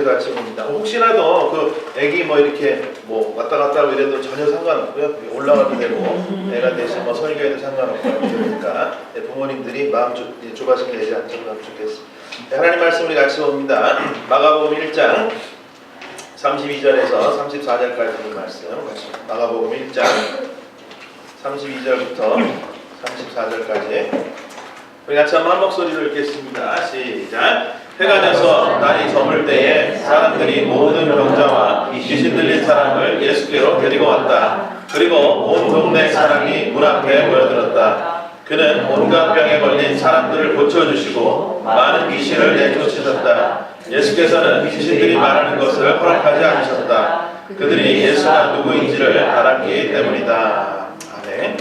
같이 봅니다. 혹시라도 그 애기 뭐 이렇게 뭐 왔다 갔다 하고 이래도 전혀 상관없고요. 올라가도 되고 애가 대신 뭐 설교해도 상관없고 그러니까 부모님들이 마음 좁아지게 되지 않으면 좋겠습니다. 하나님 말씀 우리 같이 봅니다. 마가복음 1장 32절에서 34절까지 말씀 같이 마가복음 1장 32절부터 34절까지 우리 같이 한번 한 목소리로 읽겠습니다. 시작. 해가 져서 날이 저물 때에 사람들이 모든 병자와 귀신 들린 사람을 예수께로 데리고 왔다. 그리고 온 동네 사람이 문 앞에 모여들었다. 그는 온갖 병에 걸린 사람들을 고쳐주시고 많은 귀신을 내쫓으셨다. 예수께서는 귀신들이 말하는 것을 허락하지 않으셨다. 그들이 예수가 누구인지를 알았기 때문이다. 아멘.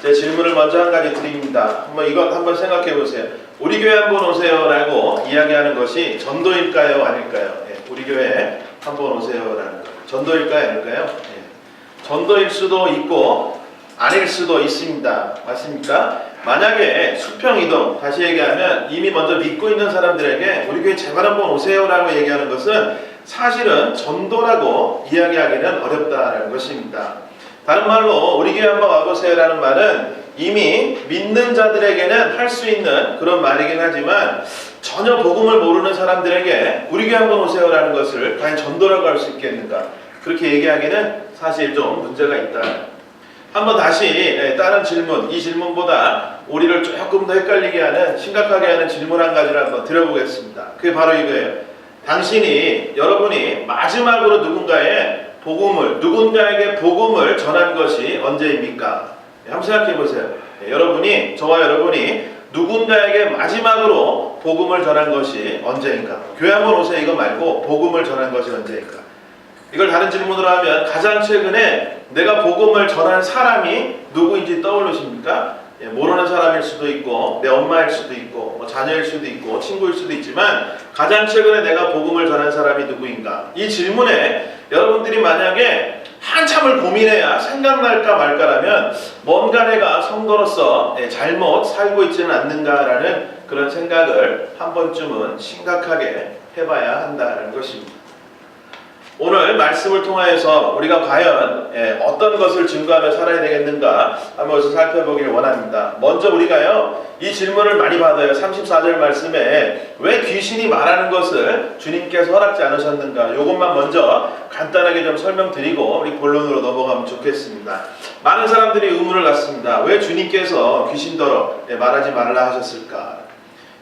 제 질문을 먼저 한 가지 드립니다. 이것 한번 생각해 보세요. 우리 교회 한번 오세요라고 이야기하는 것이 전도일까요, 아닐까요? 우리 교회 한번 오세요라는 거. 전도일까요, 아닐까요? 전도일 수도 있고 아닐 수도 있습니다. 맞습니까? 만약에 수평이동, 다시 얘기하면 이미 먼저 믿고 있는 사람들에게 우리 교회 제발 한번 오세요라고 얘기하는 것은 사실은 전도라고 이야기하기는 어렵다는 것입니다. 다른 말로 우리 교회 한번 와보세요라는 말은 이미 믿는 자들에게는 할 수 있는 그런 말이긴 하지만 전혀 복음을 모르는 사람들에게 우리 교회 한번 오세요라는 것을 과연 전도라고 할 수 있겠는가, 그렇게 얘기하기는 사실 좀 문제가 있다. 한번 다시 다른 질문, 이 질문보다 우리를 조금 더 헷갈리게 하는, 심각하게 하는 질문 한 가지를 한번 드려보겠습니다. 그게 바로 이거예요. 여러분이 마지막으로 누군가에게 복음을 전한 것이 언제입니까? 한번 생각해 보세요. 저와 여러분이 누군가에게 마지막으로 복음을 전한 것이 언제인가? 교회 한번 오세요 이거 말고 복음을 전한 것이 언제인가? 이걸 다른 질문으로 하면 가장 최근에 내가 복음을 전한 사람이 누구인지 떠오르십니까? 모르는 사람일 수도 있고 내 엄마일 수도 있고 뭐 자녀일 수도 있고 친구일 수도 있지만 가장 최근에 내가 복음을 전한 사람이 누구인가? 이 질문에 여러분들이 만약에 한참을 고민해야 생각날까 말까라면 뭔가 내가 성도로서 잘못 살고 있지는 않는가라는 그런 생각을 한 번쯤은 심각하게 해봐야 한다는 것입니다. 오늘 말씀을 통하여서 우리가 과연 어떤 것을 증거하며 살아야 되겠는가 한번 여기서 살펴보길 원합니다. 먼저 우리가요, 이 질문을 많이 받아요. 34절 말씀에 왜 귀신이 말하는 것을 주님께서 허락지 않으셨는가, 이것만 먼저 간단하게 좀 설명드리고 우리 본론으로 넘어가면 좋겠습니다. 많은 사람들이 의문을 갖습니다. 왜 주님께서 귀신더러 말하지 말라 하셨을까?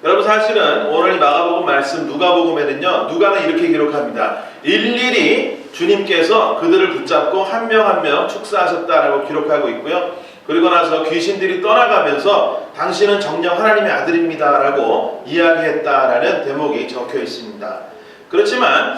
여러분, 사실은 오늘 이 마가복음 말씀 누가복음에는요, 누가는 이렇게 기록합니다. 일일이 주님께서 그들을 붙잡고 한 명 한 명 축사하셨다라고 기록하고 있고요. 그리고 나서 귀신들이 떠나가면서 당신은 정녕 하나님의 아들입니다라고 이야기했다라는 대목이 적혀 있습니다. 그렇지만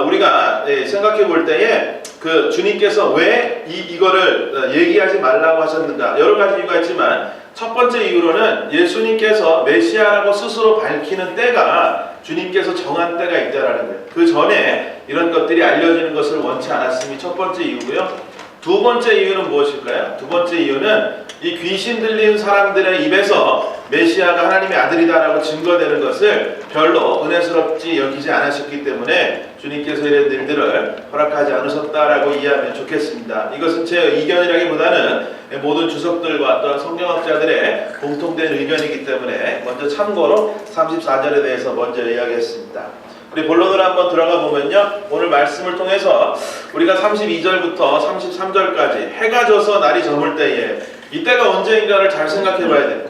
우리가 생각해 볼 때에 그 주님께서 왜 이거를 얘기하지 말라고 하셨는가, 여러 가지 이유가 있지만 첫 번째 이유로는 예수님께서 메시아라고 스스로 밝히는 때가 주님께서 정한 때가 있다라는 거예요. 그 전에 이런 것들이 알려지는 것을 원치 않았음이 첫 번째 이유고요. 두 번째 이유는 무엇일까요? 두 번째 이유는 이 귀신 들린 사람들의 입에서 메시아가 하나님의 아들이다라고 증거되는 것을 별로 은혜스럽지 여기지 않으셨기 때문에 주님께서 이런 일들을 허락하지 않으셨다라고 이해하면 좋겠습니다. 이것은 제 의견이라기보다는 모든 주석들과 또한 성경학자들의 공통된 의견이기 때문에 먼저 참고로 34절에 대해서 먼저 이야기했습니다. 우리 본론으로 한번 들어가 보면요, 오늘 말씀을 통해서 우리가 32절부터 33절까지 해가 져서 날이 저물 때에, 이때가 언제인가를 잘 생각해 봐야 돼요.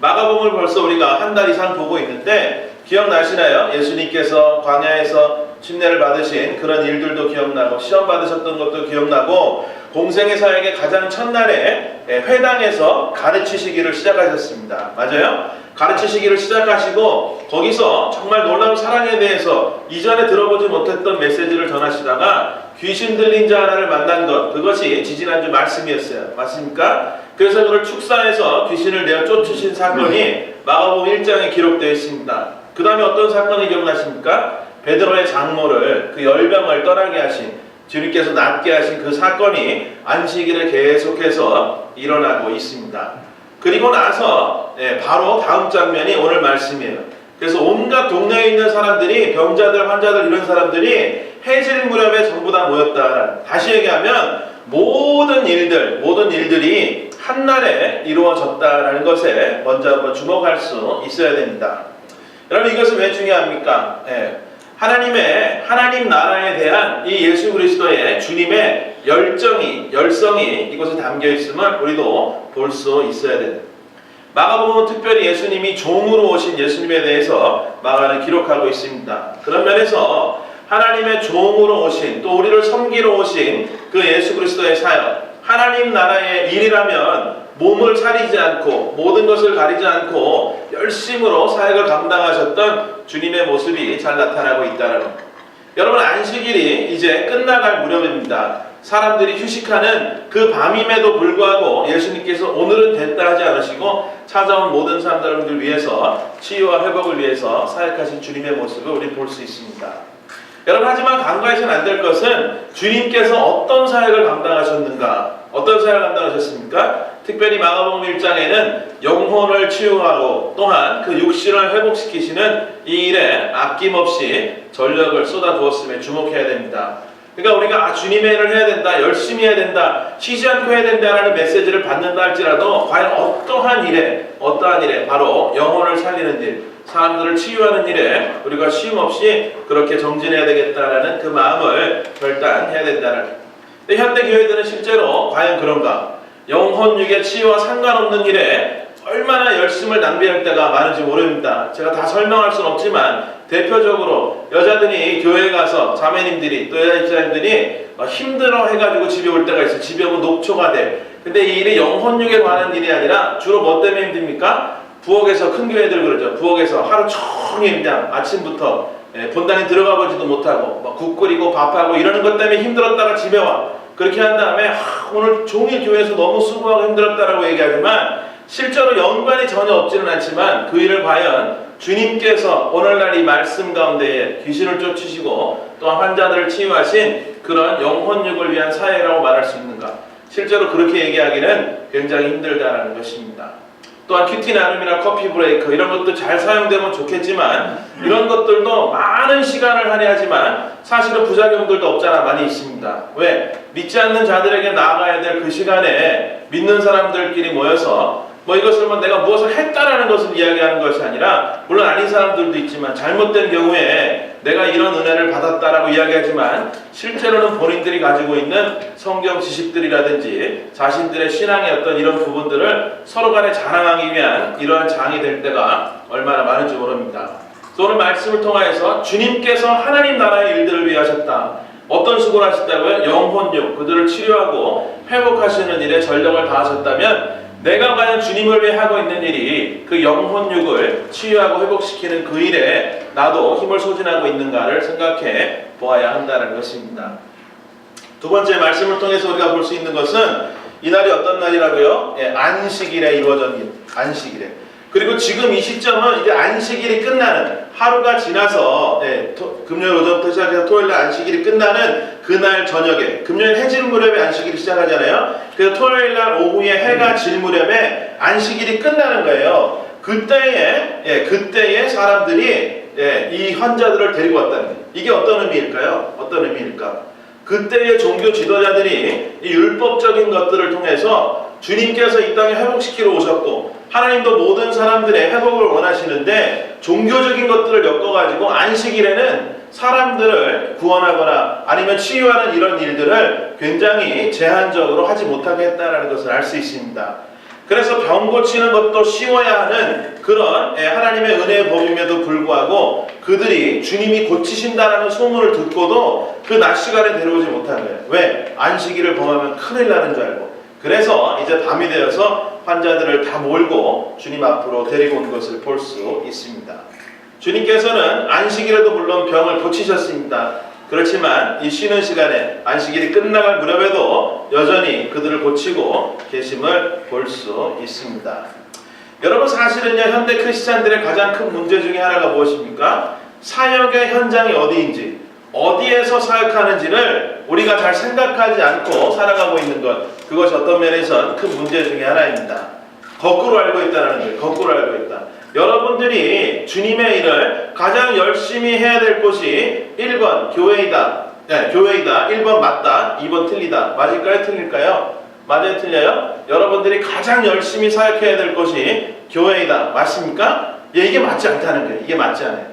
마가복음을 벌써 우리가 한 달 이상 보고 있는데 기억나시나요? 예수님께서 광야에서 침례를 받으신 그런 일들도 기억나고 시험 받으셨던 것도 기억나고 공생의 사역의 가장 첫날에 회당에서 가르치시기를 시작하셨습니다. 맞아요? 가르치시기를 시작하시고 거기서 정말 놀라운 사랑에 대해서 이전에 들어보지 못했던 메시지를 전하시다가 귀신 들린 자 하나를 만난 것, 그것이 지지난주 말씀이었어요. 맞습니까? 그래서 그를 축사해서 귀신을 내어 쫓으신 사건이 마가복음 1장에 기록되어 있습니다. 그 다음에 어떤 사건이 기억나십니까? 베드로의 장모를, 그 열병을 떠나게 하신, 주님께서 낫게 하신 그 사건이 안식일에 계속해서 일어나고 있습니다. 그리고 나서 바로 다음 장면이 오늘 말씀이에요. 그래서 온갖 동네에 있는 사람들이 병자들, 환자들 이런 사람들이 해질 무렵에 전부 다 모였다. 다시 얘기하면 모든 일들이 한날에 이루어졌다라는 것에 먼저 한번 주목할 수 있어야 됩니다. 여러분 이것은 왜 중요합니까? 하나님 나라에 대한 이 예수 그리스도의 주님의 열성이 이곳에 담겨 있음을 우리도 볼 수 있어야 됩니다. 마가복음은 특별히 예수님이 종으로 오신 예수님에 대해서 마가는 기록하고 있습니다. 그런 면에서 하나님의 종으로 오신 또 우리를 섬기러 오신 그 예수 그리스도의 사역, 하나님 나라의 일이라면 몸을 사리지 않고 모든 것을 가리지 않고 열심으로 사역을 감당하셨던 주님의 모습이 잘 나타나고 있다는 것. 여러분 안식일이 이제 끝나갈 무렵입니다. 사람들이 휴식하는 그 밤임에도 불구하고 예수님께서 오늘은 됐다 하지 않으시고 찾아온 모든 사람들을 위해서 치유와 회복을 위해서 사역하신 주님의 모습을 우리 볼 수 있습니다. 여러분 하지만 간과해서는 안 될 것은 주님께서 어떤 사역을 감당하셨는가, 어떤 사역을 감당하셨습니까? 특별히 마가복음 1장에는 영혼을 치유하고 또한 그 육신을 회복시키시는 이 일에 아낌없이 전력을 쏟아부었음에 주목해야 됩니다. 그러니까 우리가 주님의 일을 해야 된다, 열심히 해야 된다, 쉬지 않고 해야 된다라는 메시지를 받는다 할지라도 과연 어떠한 일에 바로 영혼을 살리는 일, 사람들을 치유하는 일에 우리가 쉼 없이 그렇게 정진해야 되겠다라는 그 마음을 결단해야 된다는. 근데 현대 교회들은 실제로 과연 그런가? 영혼육의 치유와 상관없는 일에 얼마나 열심을 낭비할 때가 많은지 모릅니다. 제가 다 설명할 수는 없지만 대표적으로 여자들이 교회에 가서 자매님들이 또 여자 집사님들이 힘들어 해가지고 집에 올 때가 있어요. 집에 오면 녹초가 돼. 근데 이 일이 영혼육에 관한 일이 아니라 주로 뭐 때문에 힘듭니까? 부엌에서 큰 교회들 그러죠. 부엌에서 하루 종일 그냥 아침부터 본당에 들어가 보지도 못하고 막 국 끓이고 밥하고 이러는 것 때문에 힘들었다가 집에 와. 그렇게 한 다음에 오늘 종일 교회에서 너무 수고하고 힘들었다라고 얘기하지만 실제로 연관이 전혀 없지는 않지만 그 일을 과연 주님께서 오늘날 이 말씀 가운데에 귀신을 쫓으시고 또한 환자들을 치유하신 그런 영혼육을 위한 사회라고 말할 수 있는가? 실제로 그렇게 얘기하기는 굉장히 힘들다라는 것입니다. 또한 큐티 나눔이나 커피 브레이크 이런 것도 잘 사용되면 좋겠지만 이런 것들도 많은 시간을 할애하지만 사실은 부작용들도 없잖아 많이 있습니다. 왜? 믿지 않는 자들에게 나아가야 될 그 시간에 믿는 사람들끼리 모여서 이것을 내가 무엇을 했다라는 것을 이야기하는 것이 아니라 물론 아닌 사람들도 있지만 잘못된 경우에 내가 이런 은혜를 받았다라고 이야기하지만 실제로는 본인들이 가지고 있는 성경 지식들이라든지 자신들의 신앙의 어떤 이런 부분들을 서로 간에 자랑하기 위한 이러한 장이 될 때가 얼마나 많은지 모릅니다. 오늘 말씀을 통하여서 주님께서 하나님 나라의 일들을 위해 하셨다. 어떤 수고를 하셨다고요? 영혼육, 그들을 치료하고 회복하시는 일에 전력을 다하셨다면 내가 과연 주님을 위해 하고 있는 일이 그 영혼육을 치유하고 회복시키는 그 일에 나도 힘을 소진하고 있는가를 생각해 보아야 한다는 것입니다. 두 번째 말씀을 통해서 우리가 볼 수 있는 것은 이날이 어떤 날이라고요? 안식일에 이루어진 일, 안식일에. 그리고 지금 이 시점은 이제 안식일이 끝나는 하루가 지나서 금요일 오전부터 시작해서 토요일날 안식일이 끝나는 그날 저녁에 금요일 해질 무렵에 안식일이 시작하잖아요. 그래서 토요일날 오후에 해가 질 무렵에 안식일이 끝나는 거예요. 그때에 사람들이 이 환자들을 데리고 왔다는 거예요. 이게 어떤 의미일까요? 어떤 의미일까? 그때의 종교 지도자들이 이 율법적인 것들을 통해서 주님께서 이 땅에 회복시키러 오셨고 하나님도 모든 사람들의 회복을 원하시는데 종교적인 것들을 엮어가지고 안식일에는 사람들을 구원하거나 아니면 치유하는 이런 일들을 굉장히 제한적으로 하지 못하게 했다는 것을 알 수 있습니다. 그래서 병 고치는 것도 쉬워야 하는 그런 하나님의 은혜의 법임에도 불구하고 그들이 주님이 고치신다라는 소문을 듣고도 그 낮 시간에 데려오지 못한 거예요. 왜? 안식일을 범하면 큰일 나는 줄 알고. 그래서 이제 밤이 되어서 환자들을 다 몰고 주님 앞으로 데리고 온 것을 볼 수 있습니다. 주님께서는 안식일에도 물론 병을 고치셨습니다. 그렇지만 이 쉬는 시간에 안식일이 끝나갈 무렵에도 여전히 그들을 고치고 계심을 볼 수 있습니다. 여러분 사실은요 현대 크리스찬들의 가장 큰 문제 중에 하나가 무엇입니까? 사역의 현장이 어디인지 어디에서 사역하는지를 우리가 잘 생각하지 않고 살아가고 있는 것, 그것이 어떤 면에선 큰 문제 중에 하나입니다. 거꾸로 알고 있다는 거예요. 거꾸로 알고 있다. 여러분들이 주님의 일을 가장 열심히 해야 될 곳이 1번 교회이다. 네, 교회이다. 1번 맞다. 2번 틀리다. 맞을까요? 틀릴까요? 맞아요? 틀려요? 여러분들이 가장 열심히 사역해야 될 곳이 교회이다. 맞습니까? 예, 이게 맞지 않다는 거예요. 이게 맞지 않아요.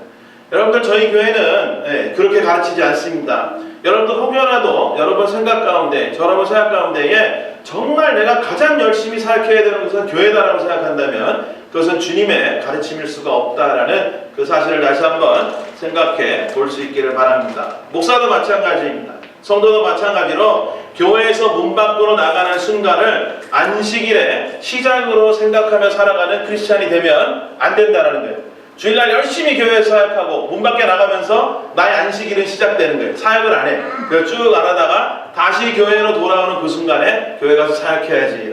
여러분들 저희 교회는 그렇게 가르치지 않습니다. 여러분들 혹여라도 여러분 생각 가운데 여러분 생각 가운데에 정말 내가 가장 열심히 사역해야 되는 곳은 교회다라고 생각한다면 그것은 주님의 가르침일 수가 없다라는 그 사실을 다시 한번 생각해 볼 수 있기를 바랍니다. 목사도 마찬가지입니다. 성도도 마찬가지로 교회에서 문 밖으로 나가는 순간을 안식일의 시작으로 생각하며 살아가는 크리스찬이 되면 안 된다는 거예요. 주일날 열심히 교회에서 사역하고 문 밖에 나가면서 나의 안식일은 시작되는 거예요. 사역을 안 해. 그래서 쭉 안 하다가 다시 교회로 돌아오는 그 순간에 교회 가서 사역해야지.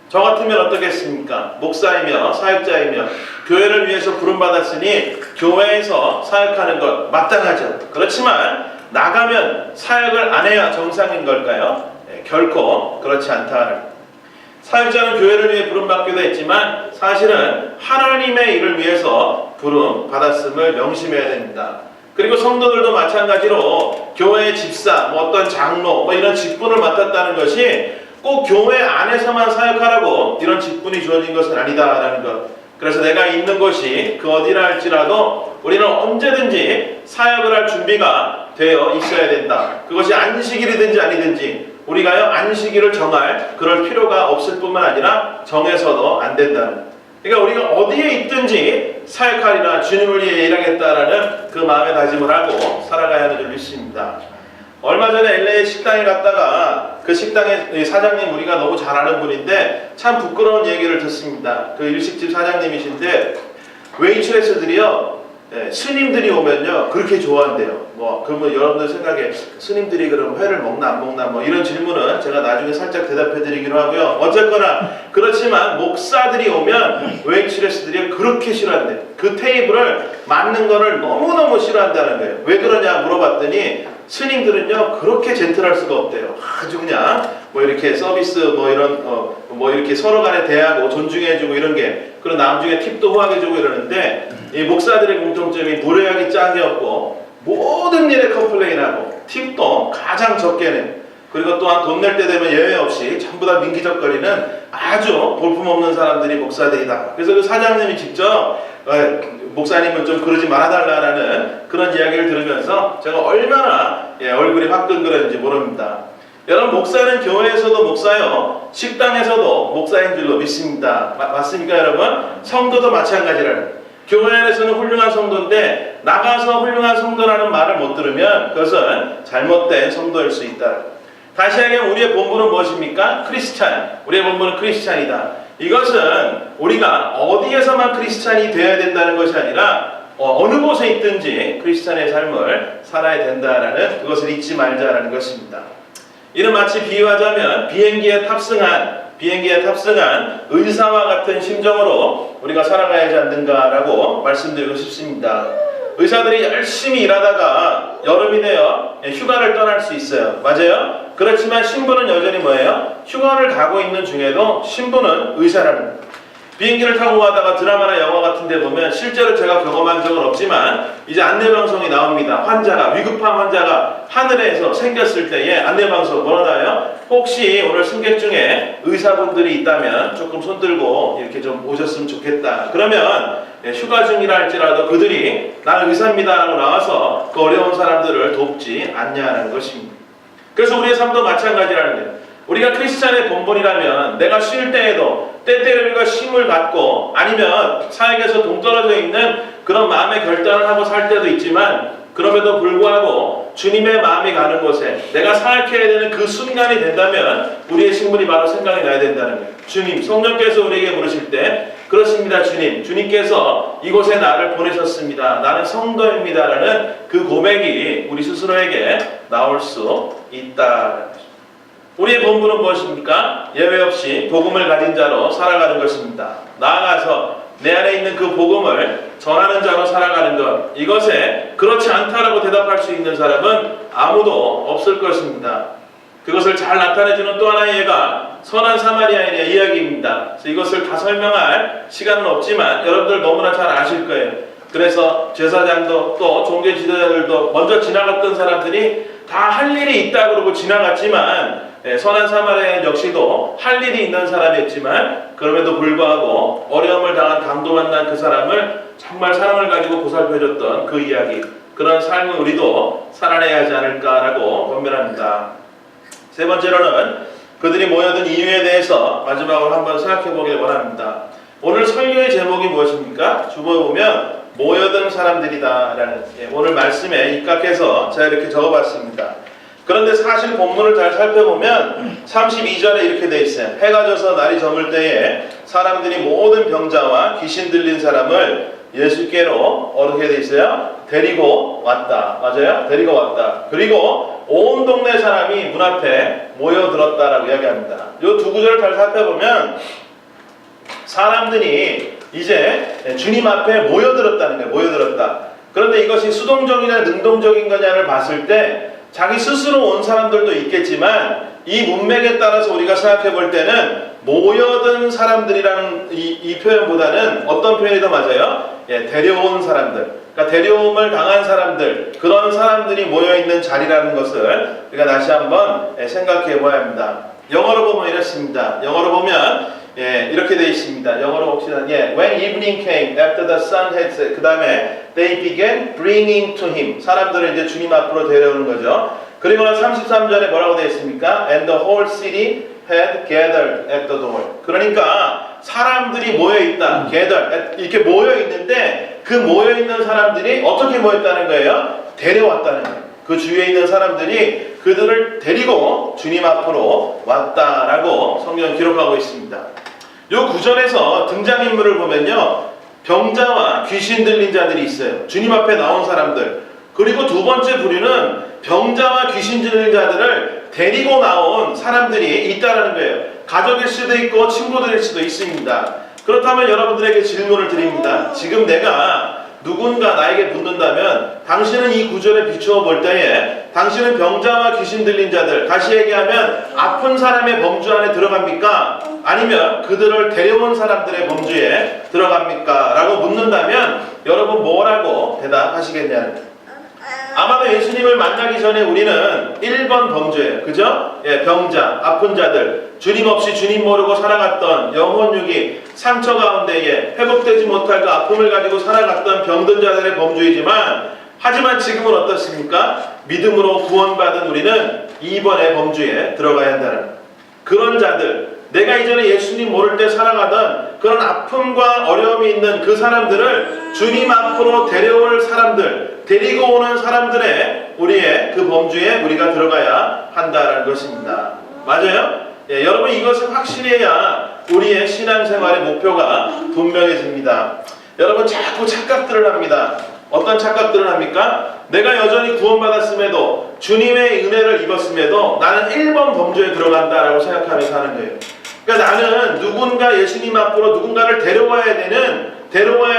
저 같으면 어떻겠습니까? 목사이며 사역자이며 교회를 위해서 부름받았으니 교회에서 사역하는 것 마땅하죠. 그렇지만 나가면 사역을 안 해야 정상인 걸까요? 네, 결코 그렇지 않다. 사역자는 교회를 위해 부름받기도 했지만 사실은 하나님의 일을 위해서 부름받았음을 명심해야 됩니다. 그리고 성도들도 마찬가지로 교회의 집사, 어떤 장로, 이런 직분을 맡았다는 것이 꼭 교회 안에서만 사역하라고 이런 직분이 주어진 것은 아니다라는 것. 그래서 내가 있는 곳이 그 어디라 할지라도 우리는 언제든지 사역을 할 준비가 되어 있어야 된다. 그것이 안식일이든지 아니든지 우리가요 안식일을 정할 그럴 필요가 없을 뿐만 아니라 정해서도 안 된다는. 그러니까 우리가 어디에 있든지 사역하리라 주님을 위해 일하겠다라는 그 마음의 다짐을 하고 살아가야 하는 줄 믿습니다. 얼마 전에 LA 식당에 갔다가 그 식당의 사장님 우리가 너무 잘 아는 분인데 참 부끄러운 얘기를 듣습니다. 그 일식집 사장님이신데 웨이트레스들이요 스님들이 오면요 그렇게 좋아한대요. 그러면 여러분들 생각에 스님들이 그럼 회를 먹나 안 먹나 이런 질문은 제가 나중에 살짝 대답해 드리기로 하고요. 어쨌거나 그렇지만 목사들이 오면 웨이트레스들이 그렇게 싫어한대요. 그 테이블을 맡는 거를 너무너무 싫어한다는 거예요. 왜 그러냐 물어봤더니 스님들은요 그렇게 젠틀할 수가 없대요. 아주 그냥 이렇게 서비스 이런 이렇게 서로 간에 대하고 존중해주고 이런 게 그리고 나중에 팁도 후하게주고 이러는데 이 목사들의 공통점이 무례하기 짝이 없고 모든 일에 컴플레인하고 팁도 가장 적게 내. 그리고 또한 돈 낼 때 되면 예외 없이 전부 다 민기적거리는 아주 볼품없는 사람들이 목사들이다. 그래서 그 사장님이 직접 목사님은 좀 그러지 말아달라는 그런 이야기를 들으면서 제가 얼마나 얼굴이 화끈거렸는지 모릅니다. 여러분 목사는 교회에서도 목사요 식당에서도 목사인 줄로 믿습니다. 맞습니까 여러분? 성도도 마찬가지라는. 교회 안에서는 훌륭한 성도인데 나가서 훌륭한 성도라는 말을 못 들으면 그것은 잘못된 성도일 수 있다. 다시 얘기하면 우리의 본분은 무엇입니까? 크리스찬. 우리의 본분은 크리스찬이다. 이것은 우리가 어디에서만 크리스찬이 되어야 된다는 것이 아니라 어느 곳에 있든지 크리스찬의 삶을 살아야 된다라는 그것을 잊지 말자라는 것입니다. 이는 마치 비유하자면 비행기에 탑승한 의사와 같은 심정으로 우리가 살아가야지 않는가라고 말씀드리고 싶습니다. 의사들이 열심히 일하다가 여름이 되어 휴가를 떠날 수 있어요. 맞아요? 그렇지만 신부는 여전히 뭐예요? 휴가를 가고 있는 중에도 신부는 의사라는 거예요. 비행기를 타고 가다가 드라마나 영화 같은 데 보면 실제로 제가 경험한 적은 없지만 이제 안내방송이 나옵니다. 위급한 환자가 하늘에서 생겼을 때에 안내방송 뭐라 나와요? 혹시 오늘 승객 중에 의사분들이 있다면 조금 손들고 이렇게 좀 오셨으면 좋겠다. 그러면 휴가 중이라 할지라도 그들이 나는 의사입니다 라고 나와서 그 어려운 사람들을 돕지 않냐는 것입니다. 그래서 우리의 삶도 마찬가지라는 거예요. 우리가 크리스찬의 본분이라면 내가 쉴 때에도 때때로 우리가 쉼을 갖고 아니면 사역에서 동떨어져 있는 그런 마음의 결단을 하고 살 때도 있지만 그럼에도 불구하고 주님의 마음이 가는 곳에 내가 사역해야 되는 그 순간이 된다면 우리의 신분이 바로 생각이 나야 된다는 거예요. 주님, 성령께서 우리에게 물으실 때 그렇습니다 주님, 주님께서 이곳에 나를 보내셨습니다. 나는 성도입니다 라는 그 고백이 우리 스스로에게 나올 수 있다. 우리의 본분은 무엇입니까? 예외 없이 복음을 가진 자로 살아가는 것입니다. 나아가서 내 안에 있는 그 복음을 전하는 자로 살아가는 것, 이것에 그렇지 않다라고 대답할 수 있는 사람은 아무도 없을 것입니다. 그것을 잘 나타내주는 또 하나의 예가 선한 사마리아인의 이야기입니다. 그래서 이것을 다 설명할 시간은 없지만 여러분들 너무나 잘 아실 거예요. 그래서 제사장도 또 종교 지도자들도 먼저 지나갔던 사람들이 다 할 일이 있다 그러고 지나갔지만 선한 사마리아인 역시도 할 일이 있는 사람이었지만 그럼에도 불구하고 어려움을 당한 강도 만난 그 사람을 정말 사랑을 가지고 보살펴줬던 그 이야기, 그런 삶을 우리도 살아내야 하지 않을까라고 권면합니다. 세 번째로는 그들이 모여든 이유에 대해서 마지막으로 한번 생각해 보길 원합니다. 오늘 설교의 제목이 무엇입니까? 주보에 보면 모여든 사람들이다라는, 오늘 말씀에 입각해서 제가 이렇게 적어봤습니다. 그런데 사실 본문을 잘 살펴보면 32절에 이렇게 돼 있어요. 해가 져서 날이 저물 때에 사람들이 모든 병자와 귀신 들린 사람을 예수께로 어떻게 돼 있어요? 데리고 왔다. 맞아요? 데리고 왔다. 그리고 온 동네 사람이 문 앞에 모여들었다라고 이야기합니다. 이 두 구절을 잘 살펴보면 사람들이 이제 주님 앞에 모여들었다는 거예요. 모여들었다. 그런데 이것이 수동적이냐 능동적인 거냐를 봤을 때 자기 스스로 온 사람들도 있겠지만 이 문맥에 따라서 우리가 생각해 볼 때는 모여든 사람들이라는 이 표현보다는 어떤 표현이 더 맞아요? 데려온 사람들, 그러니까 데려옴을 당한 사람들, 그런 사람들이 모여있는 자리라는 것을 우리가 다시 한번 생각해 보아야 합니다. 영어로 보면 이렇습니다. 영어로 보면 이렇게 되어 있습니다. 영어로 봅시다. When evening came after the sun had set, 그 다음에 they began bringing to him, 사람들을 이제 주님 앞으로 데려오는 거죠. 그리고 33절에 뭐라고 되어 있습니까? And the whole city had gathered at the door. 그러니까 사람들이 모여있다. gather, 이렇게 모여있는데 그 모여있는 사람들이 어떻게 모였다는 거예요? 데려왔다는 거예요. 그 주위에 있는 사람들이 그들을 데리고 주님 앞으로 왔다라고 성경은 기록하고 있습니다. 이 구절에서 등장인물을 보면요, 병자와 귀신 들린 자들이 있어요. 주님 앞에 나온 사람들. 그리고 두 번째 부류는 병자와 귀신 들린 자들을 데리고 나온 사람들이 있다라는 거예요. 가족일 수도 있고 친구들일 수도 있습니다. 그렇다면 여러분들에게 질문을 드립니다. 지금 내가 누군가 나에게 묻는다면 당신은 이 구절에 비추어 볼 때에 당신은 병자와 귀신 들린 자들, 다시 얘기하면 아픈 사람의 범주 안에 들어갑니까? 아니면 그들을 데려온 사람들의 범주에 들어갑니까? 라고 묻는다면 여러분 뭐라고 대답하시겠냐는 거예요. 아마도 예수님을 만나기 전에 우리는 1번 범주예요. 그죠? 병자, 아픈 자들, 주님 없이 주님 모르고 살아갔던 영혼육이 상처 가운데에 회복되지 못할 그 아픔을 가지고 살아갔던 병든 자들의 범주이지만, 하지만 지금은 어떻습니까? 믿음으로 구원받은 우리는 2번의 범주에 들어가야 한다는 그런 자들, 내가 이전에 예수님 모를 때 살아가던 그런 아픔과 어려움이 있는 그 사람들을 주님 앞으로 데려올 사람들, 데리고 오는 사람들의 우리의 그 범주에 우리가 들어가야 한다는 것입니다. 맞아요? 여러분 이것을 확실해야 우리의 신앙생활의 목표가 분명해집니다. 여러분 자꾸 착각들을 합니다. 어떤 착각들을 합니까? 내가 여전히 구원받았음에도 주님의 은혜를 입었음에도 나는 1번 범주에 들어간다라고 생각하면서 하는 거예요. 그러니까 나는 누군가 예수님 앞으로 누군가를 데려와야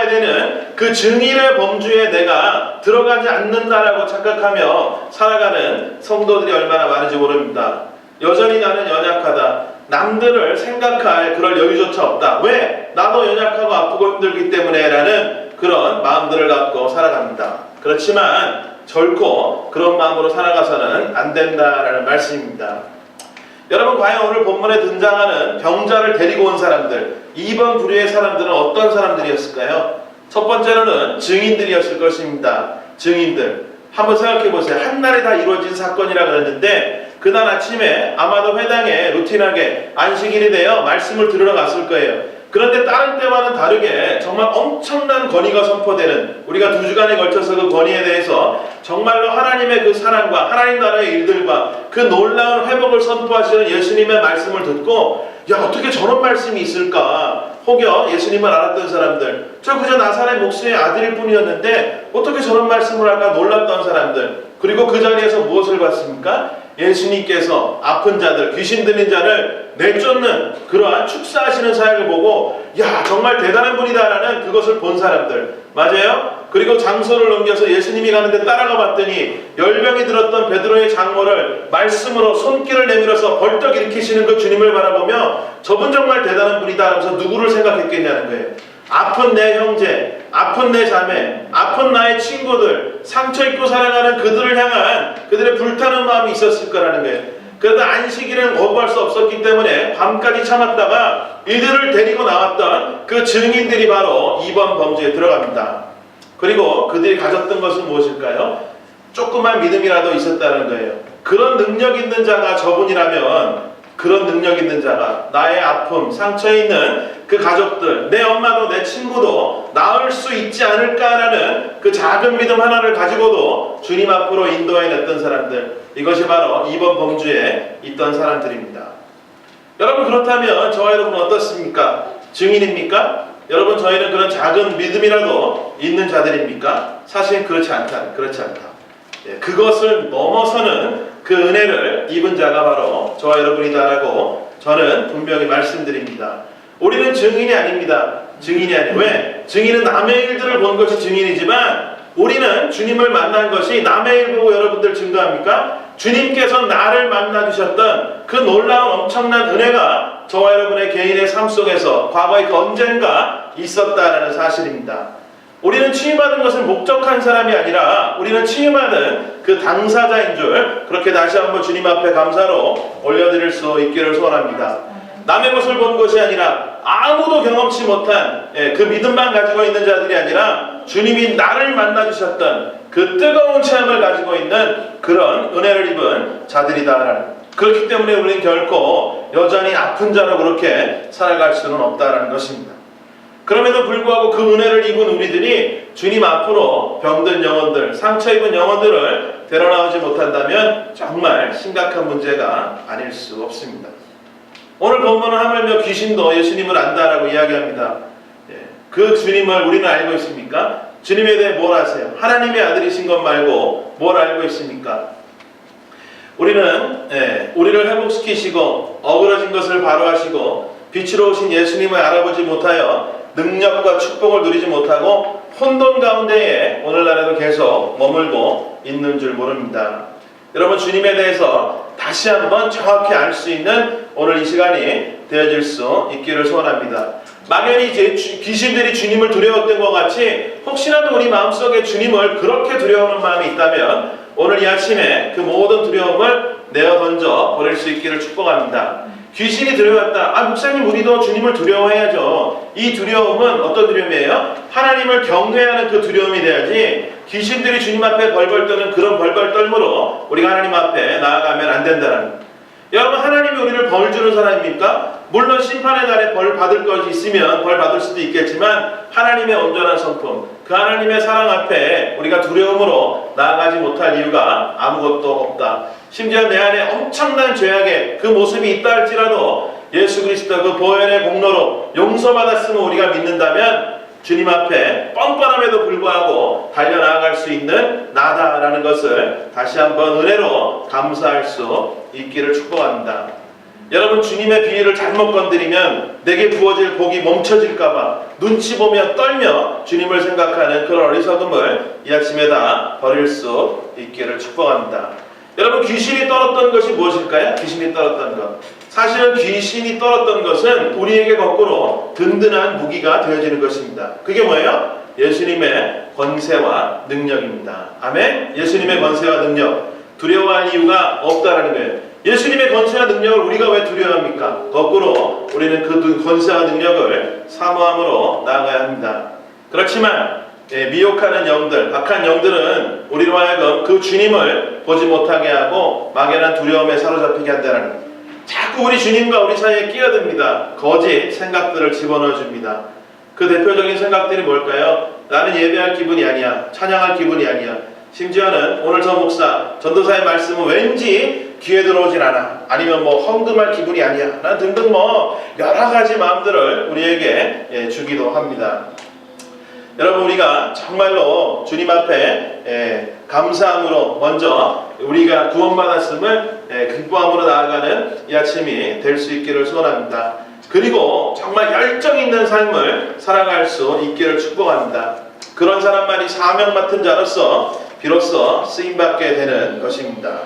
되는 그 증인의 범주에 내가 들어가지 않는다라고 착각하며 살아가는 성도들이 얼마나 많은지 모릅니다. 여전히 나는 연약하다. 남들을 생각할 그럴 여유조차 없다. 왜? 나도 연약하고 아프고 힘들기 때문에 라는 그런 마음들을 갖고 살아갑니다. 그렇지만 결코 그런 마음으로 살아가서는 안 된다라는 말씀입니다. 여러분 과연 오늘 본문에 등장하는 병자를 데리고 온 사람들, 2번 부류의 사람들은 어떤 사람들이었을까요? 첫 번째로는 증인들이었을 것입니다. 증인들. 한번 생각해 보세요. 한날에 다 이루어진 사건이라 그랬는데 그날 아침에 아마도 회당에 루틴하게 안식일이 되어 말씀을 들으러 갔을 거예요. 그런데 다른 때와는 다르게 정말 엄청난 권위가 선포되는, 우리가 2주간에 걸쳐서 그 권위에 대해서 정말로 하나님의 그 사랑과 하나님 나라의 일들과 그 놀라운 회복을 선포하시는 예수님의 말씀을 듣고, 야 어떻게 저런 말씀이 있을까? 혹여 예수님을 알았던 사람들, 저 그저 나사렛 목수의 아들일 뿐이었는데 어떻게 저런 말씀을 할까 놀랐던 사람들, 그리고 그 자리에서 무엇을 봤습니까? 예수님께서 아픈 자들, 귀신 들린 자를 내쫓는 그러한 축사하시는 사역을 보고 야 정말 대단한 분이다라는 그것을 본 사람들. 맞아요? 그리고 장소를 넘겨서 예수님이 가는데 따라가 봤더니 열병이 들었던 베드로의 장모를 말씀으로 손길을 내밀어서 벌떡 일으키시는 그 주님을 바라보며 저분 정말 대단한 분이다 하면서 누구를 생각했겠냐는 거예요. 아픈 내 형제, 아픈 내 자매, 아픈 나의 친구들, 상처 입고 살아가는 그들을 향한 그들의 불타는 마음이 있었을 거라는 거예요. 그러나 안식일은 거부할 수 없었기 때문에 밤까지 참았다가 이들을 데리고 나왔던 그 증인들이 바로 2번 범주에 들어갑니다. 그리고 그들이 가졌던 것은 무엇일까요? 조그만 믿음이라도 있었다는 거예요. 그런 능력 있는 자가 저분이라면, 그런 능력 있는 자가 나의 아픔, 상처에 있는 그 가족들, 내 엄마도 내 친구도 나을 수 있지 않을까라는 그 작은 믿음 하나를 가지고도 주님 앞으로 인도해냈던 사람들, 이것이 바로 2번 범주에 있던 사람들입니다. 여러분, 그렇다면 저와 여러분은 어떻습니까? 증인입니까? 여러분, 저희는 그런 작은 믿음이라도 있는 자들입니까? 사실 그렇지 않다. 그것을 넘어서는 그 은혜를 입은 자가 바로 저와 여러분이다라고 저는 분명히 말씀드립니다. 우리는 증인이 아닙니다. 증인이 아니에요. 왜? 증인은 남의 일들을 본 것이 증인이지만 우리는 주님을 만난 것이 남의 일 보고 여러분들 증거합니까? 주님께서 나를 만나주셨던 그 놀라운 엄청난 은혜가 저와 여러분의 개인의 삶 속에서 과거에 그 언젠가 있었다라는 사실입니다. 우리는 치유받은 것을 목적한 사람이 아니라 우리는 치유받은 그 당사자인 줄 그렇게 다시 한번 주님 앞에 감사로 올려드릴 수 있기를 소원합니다. 남의 것을 본 것이 아니라 아무도 경험치 못한 그 믿음만 가지고 있는 자들이 아니라 주님이 나를 만나주셨던 그 뜨거운 체험을 가지고 있는 그런 은혜를 입은 자들이다. 그렇기 때문에 우리는 결코 여전히 아픈 자로 그렇게 살아갈 수는 없다라는 것입니다. 그럼에도 불구하고 그 은혜를 입은 우리들이 주님 앞으로 병든 영혼들, 상처 입은 영혼들을 데려나오지 못한다면 정말 심각한 문제가 아닐 수 없습니다. 오늘 본문은 하물며 귀신도 예수님을 안다라고 이야기합니다. 그 주님을 우리는 알고 있습니까? 주님에 대해 뭘 아세요? 하나님의 아들이신 것 말고 뭘 알고 있습니까? 우리는 우리를 회복시키시고 어그러진 것을 바로 하시고 빛으로 오신 예수님을 알아보지 못하여 능력과 축복을 누리지 못하고 혼돈 가운데에 오늘날에도 계속 머물고 있는 줄 모릅니다. 여러분, 주님에 대해서 다시 한번 정확히 알 수 있는 오늘 이 시간이 되어질 수 있기를 소원합니다. 막연히 이제 귀신들이 주님을 두려웠던 것 같이 혹시라도 우리 마음속에 주님을 그렇게 두려워하는 마음이 있다면 오늘 이 아침에 그 모든 두려움을 내어 던져 버릴 수 있기를 축복합니다. 귀신이 두려웠다. 목사님, 우리도 주님을 두려워해야죠. 이 두려움은 어떤 두려움이에요? 하나님을 경외하는 그 두려움이 돼야지 귀신들이 주님 앞에 벌벌 떠는 그런 벌벌 떨므로 우리가 하나님 앞에 나아가면 안 된다는 거예요. 여러분, 하나님이 우리를 벌 주는 사람입니까? 물론 심판의 날에 벌 받을 것이 있으면 벌 받을 수도 있겠지만 하나님의 온전한 성품, 그 하나님의 사랑 앞에 우리가 두려움으로 나아가지 못할 이유가 아무것도 없다. 심지어 내 안에 엄청난 죄악의 그 모습이 있다 할지라도 예수 그리스도 그 보혈의 공로로 용서받았음을 우리가 믿는다면 주님 앞에 뻔뻔함에도 불구하고 달려나아갈 수 있는 나다라는 것을 다시 한번 은혜로 감사할 수 있기를 축복합니다. 여러분, 주님의 비위를 잘못 건드리면 내게 부어질 복이 멈춰질까봐 눈치 보며 떨며 주님을 생각하는 그런 어리석음을 이 아침에 다 버릴 수 있기를 축복합니다. 여러분, 귀신이 떨었던 것이 무엇일까요? 귀신이 떨었던 것. 사실은 귀신이 떨었던 것은 우리에게 거꾸로 든든한 무기가 되어지는 것입니다. 그게 뭐예요? 예수님의 권세와 능력입니다. 아멘? 예수님의 권세와 능력. 두려워할 이유가 없다라는 거예요. 예수님의 권세와 능력을 우리가 왜 두려워합니까? 거꾸로 우리는 그 권세와 능력을 사모함으로 나아가야 합니다. 그렇지만 미혹하는 영들, 악한 영들은 우리로 하여금 그 주님을 보지 못하게 하고 막연한 두려움에 사로잡히게 한다는 거예요. 자꾸 우리 주님과 우리 사이에 끼어듭니다. 거짓 생각들을 집어넣어 줍니다. 그 대표적인 생각들이 뭘까요? 나는 예배할 기분이 아니야. 찬양할 기분이 아니야. 심지어는 오늘 저 목사, 전도사의 말씀은 왠지 귀에 들어오진 않아. 아니면 헌금할 기분이 아니야. 난 등등 여러 가지 마음들을 우리에게 주기도 합니다. 여러분, 우리가 정말로 주님 앞에 감사함으로 먼저 우리가 구원받았음을 기뻐함으로 나아가는 이 아침이 될 수 있기를 소원합니다. 그리고 정말 열정 있는 삶을 살아갈 수 있기를 축복합니다. 그런 사람만이 사명 맡은 자로서 비로소 쓰임받게 되는 것입니다.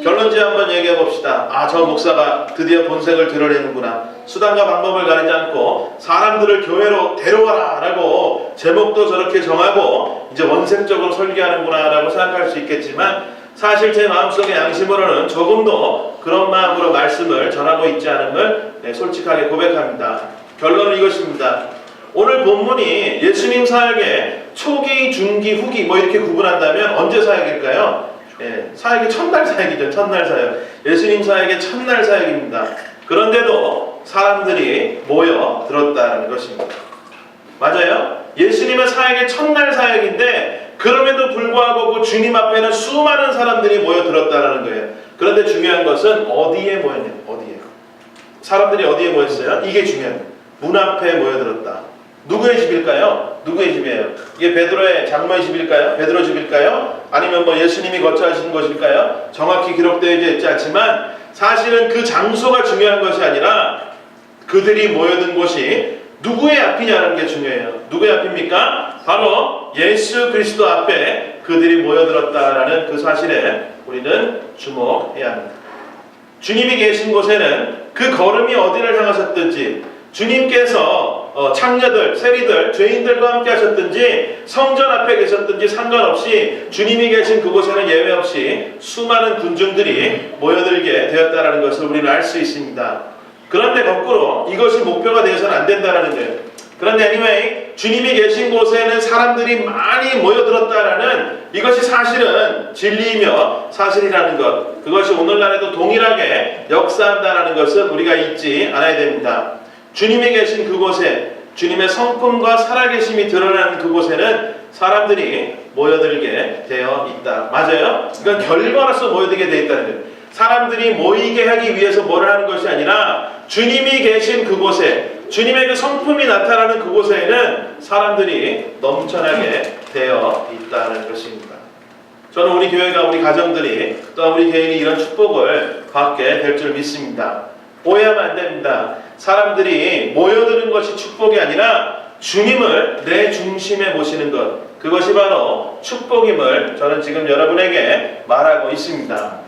결론지 한번 얘기해 봅시다. 저 목사가 드디어 본색을 드러내는구나. 수단과 방법을 가리지 않고 사람들을 교회로 데려와라 라고 제목도 저렇게 정하고 이제 원색적으로 설계하는구나 라고 생각할 수 있겠지만, 사실 제 마음속의 양심으로는 조금도 그런 마음으로 말씀을 전하고 있지 않음을 솔직하게 고백합니다. 결론은 이것입니다. 오늘 본문이 예수님 사역의 초기, 중기, 후기 이렇게 구분한다면 언제 사역일까요? 사역의 첫날 사역이죠. 첫날 사역. 예수님 사역의 첫날 사역입니다. 그런데도 사람들이 모여 들었다는 것입니다. 맞아요? 예수님의 사역의 첫날 사역인데 그럼에도 불구하고 그 주님 앞에는 수많은 사람들이 모여 들었다는 거예요. 그런데 중요한 것은 어디에 모였냐? 어디에? 사람들이 어디에 모였어요? 이게 중요한 거예요. 문 앞에 모여 들었다. 누구의 집일까요? 누구의 집이에요? 이게 베드로의 장모의 집일까요? 베드로 집일까요? 아니면 예수님이 거처하신 곳일까요? 정확히 기록되어 있지 않지만 사실은 그 장소가 중요한 것이 아니라 그들이 모여든 곳이 누구의 앞이냐는 게 중요해요. 누구의 앞입니까? 바로 예수 그리스도 앞에 그들이 모여들었다라는 그 사실에 우리는 주목해야 합니다. 주님이 계신 곳에는 그 걸음이 어디를 향하셨든지, 주님께서 창녀들, 세리들, 죄인들과 함께 하셨든지 성전 앞에 계셨든지 상관없이 주님이 계신 그곳에는 예외 없이 수많은 군중들이 모여들게 되었다는 것을 우리는 알 수 있습니다. 그런데 거꾸로 이것이 목표가 되어서는 안 된다는 거예요. 그런데 anyway, 주님이 계신 곳에는 사람들이 많이 모여들었다라는 이것이 사실은 진리이며 사실이라는 것, 그것이 오늘날에도 동일하게 역사한다는 것은 우리가 잊지 않아야 됩니다. 주님이 계신 그곳에 주님의 성품과 살아계심이 드러나는 그곳에는 사람들이 모여들게 되어 있다. 맞아요? 이건 결과로서 모여들게 되어 있다는 거예요. 사람들이 모이게 하기 위해서 뭘 하는 것이 아니라 주님이 계신 그곳에, 주님의 그 성품이 나타나는 그곳에는 사람들이 넘쳐나게 되어 있다는 것입니다. 저는 우리 교회가, 우리 가정들이, 또 우리 개인이 이런 축복을 받게 될 줄 믿습니다. 오해하면 안 됩니다. 사람들이 모여드는 것이 축복이 아니라 주님을 내 중심에 모시는 것, 그것이 바로 축복임을 저는 지금 여러분에게 말하고 있습니다.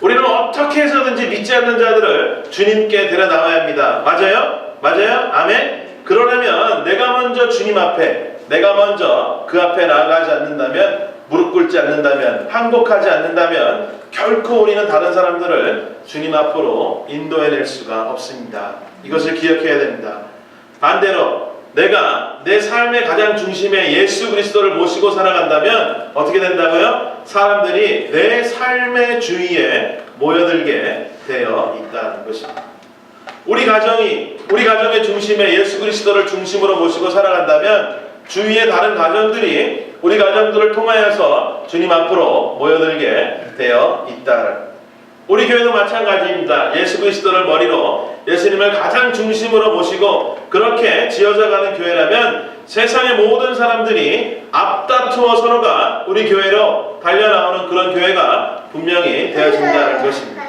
우리는 어떻게 해서든지 믿지 않는 자들을 주님께 데려나와야 합니다. 맞아요? 맞아요? 아멘? 그러려면 내가 먼저 주님 앞에, 내가 먼저 그 앞에 나아가지 않는다면, 무릎 꿇지 않는다면, 항복하지 않는다면 결코 우리는 다른 사람들을 주님 앞으로 인도해낼 수가 없습니다. 이것을 기억해야 됩니다. 반대로 내가 내 삶의 가장 중심에 예수 그리스도를 모시고 살아간다면 어떻게 된다고요? 사람들이 내 삶의 주위에 모여들게 되어 있다는 것입니다. 우리 가정의 중심에 예수 그리스도를 중심으로 모시고 살아간다면 주위의 다른 가정들이 우리 가정들을 통하여서 주님 앞으로 모여들게 되어 있다는, 우리 교회도 마찬가지입니다. 예수 그리스도를 머리로 예수님을 가장 중심으로 모시고 그렇게 지어져가는 교회라면 세상의 모든 사람들이 앞다투어 서로가 우리 교회로 달려나오는 그런 교회가 분명히 되어진다는 것입니다.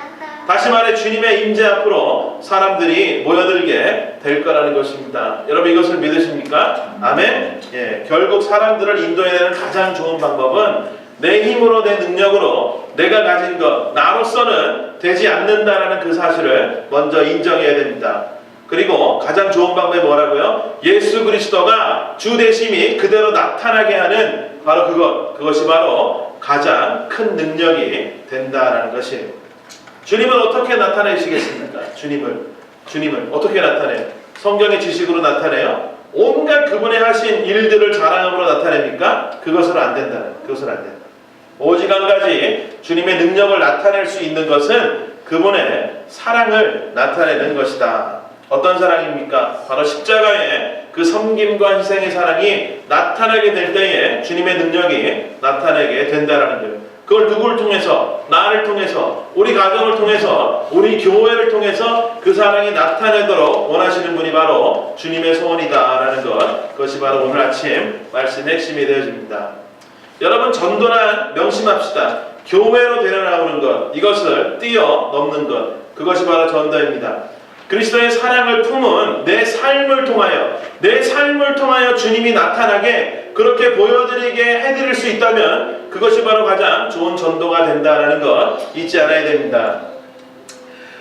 다시 말해 주님의 임재 앞으로 사람들이 모여들게 될 거라는 것입니다. 여러분 이것을 믿으십니까? 아멘? 결국 사람들을 인도해내는 가장 좋은 방법은 내 힘으로, 내 능력으로 내가 가진 것, 나로서는 되지 않는다라는 그 사실을 먼저 인정해야 됩니다. 그리고 가장 좋은 방법이 뭐라고요? 예수 그리스도가 주 되심이 그대로 나타나게 하는 바로 그것이 바로 가장 큰 능력이 된다라는 것이에요. 주님을 어떻게 나타내시겠습니까? 주님을 어떻게 나타내요? 성경의 지식으로 나타내요? 온갖 그분의 하신 일들을 자랑함으로 나타냅니까? 그것은 안 된다는, 그것은 안 된다. 오직 한 가지, 주님의 능력을 나타낼 수 있는 것은 그분의 사랑을 나타내는 것이다. 어떤 사랑입니까? 바로 십자가의 그 섬김과 희생의 사랑이 나타나게 될 때에 주님의 능력이 나타나게 된다는 거예요. 그걸 누구를 통해서? 나를 통해서, 우리 가정을 통해서, 우리 교회를 통해서 그 사랑이 나타내도록 원하시는 분이 바로 주님의 소원이다라는 것, 그것이 바로 오늘 아침 말씀의 핵심이 되어집니다. 여러분 전도란 명심합시다. 교회로 데려나오는 것, 이것을 뛰어넘는 것, 그것이 바로 전도입니다. 그리스도의 사랑을 품은 내 삶을 통하여 주님이 나타나게 그렇게 보여드리게 해드릴 수 있다면 그것이 바로 가장 좋은 전도가 된다는 것 잊지 않아야 됩니다.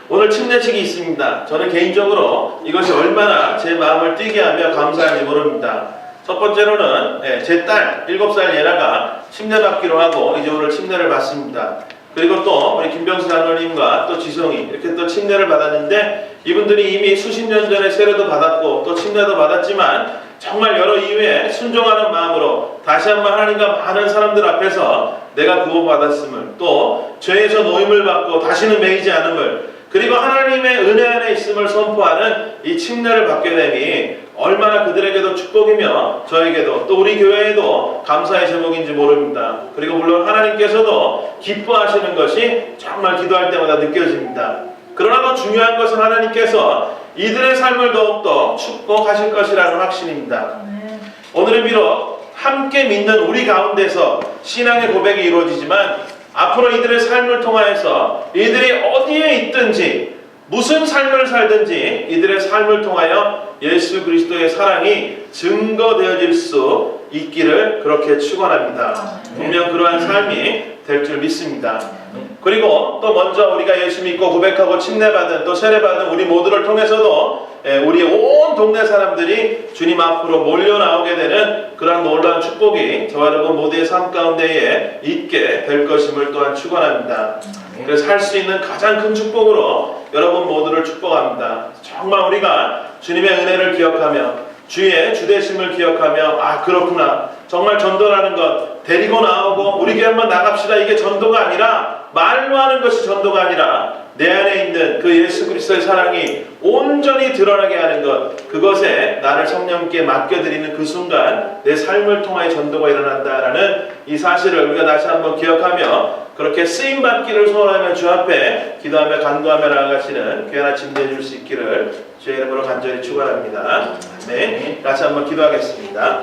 오늘 침례식이 있습니다. 저는 개인적으로 이것이 얼마나 제 마음을 뛰게 하며 감사한지 모릅니다. 첫 번째로는 제 딸 7살 예나가 침례받기로 하고 이제 오늘 침례를 받습니다. 그리고 또 우리 김병수 장로님과 또 지성이 이렇게 또 침례를 받았는데 이분들이 이미 수십 년 전에 세례도 받았고 또 침례도 받았지만 정말 여러 이유에 순종하는 마음으로 다시 한번 하나님과 많은 사람들 앞에서 내가 구원받았음을 또 죄에서 노임을 받고 다시는 매이지 않음을 그리고 하나님의 은혜 안에 있음을 선포하는 이 침례를 받게 되니 얼마나 그들에게도 축복이며 저에게도 또 우리 교회에도 감사의 제목인지 모릅니다. 그리고 물론 하나님께서도 기뻐하시는 것이 정말 기도할 때마다 느껴집니다. 그러나 더 중요한 것은 하나님께서 이들의 삶을 더욱더 축복하실 것이라는 확신입니다. 오늘은 비록 함께 믿는 우리 가운데서 신앙의 고백이 이루어지지만 앞으로 이들의 삶을 통하여서 이들이 어디에 있든지 무슨 삶을 살든지 이들의 삶을 통하여 예수 그리스도의 사랑이 증거되어질 수 있기를 그렇게 축원합니다. 분명 그러한 삶이 될 줄 믿습니다. 그리고 또 먼저 우리가 예수 믿고 고백하고 침례받은 또 세례받은 우리 모두를 통해서도 우리 온 동네 사람들이 주님 앞으로 몰려 나오게 되는 그런 놀라운 축복이 저와 여러분 모두의 삶 가운데에 있게 될 것임을 또한 축원합니다. 그래서 할 수 있는 가장 큰 축복으로 여러분 모두를 축복합니다. 정말 우리가 주님의 은혜를 기억하며 주의 주되심을 기억하며 아 그렇구나 정말 전도라는 것 데리고 나오고 우리 교회 한번 나갑시다 이게 전도가 아니라 말로 하는 것이 전도가 아니라 내 안에 있는 그 예수 그리스도의 사랑이 온전히 드러나게 하는 것 그것에 나를 성령께 맡겨드리는 그 순간 내 삶을 통하여 전도가 일어난다라는 이 사실을 우리가 다시 한번 기억하며 그렇게 쓰임받기를 소원하며 주 앞에 기도하며 간구하며 나아가시는 귀한 아침 되어줄 수 있기를 주의 이름으로 간절히 축원합니다. 네, 같이 한번 기도하겠습니다.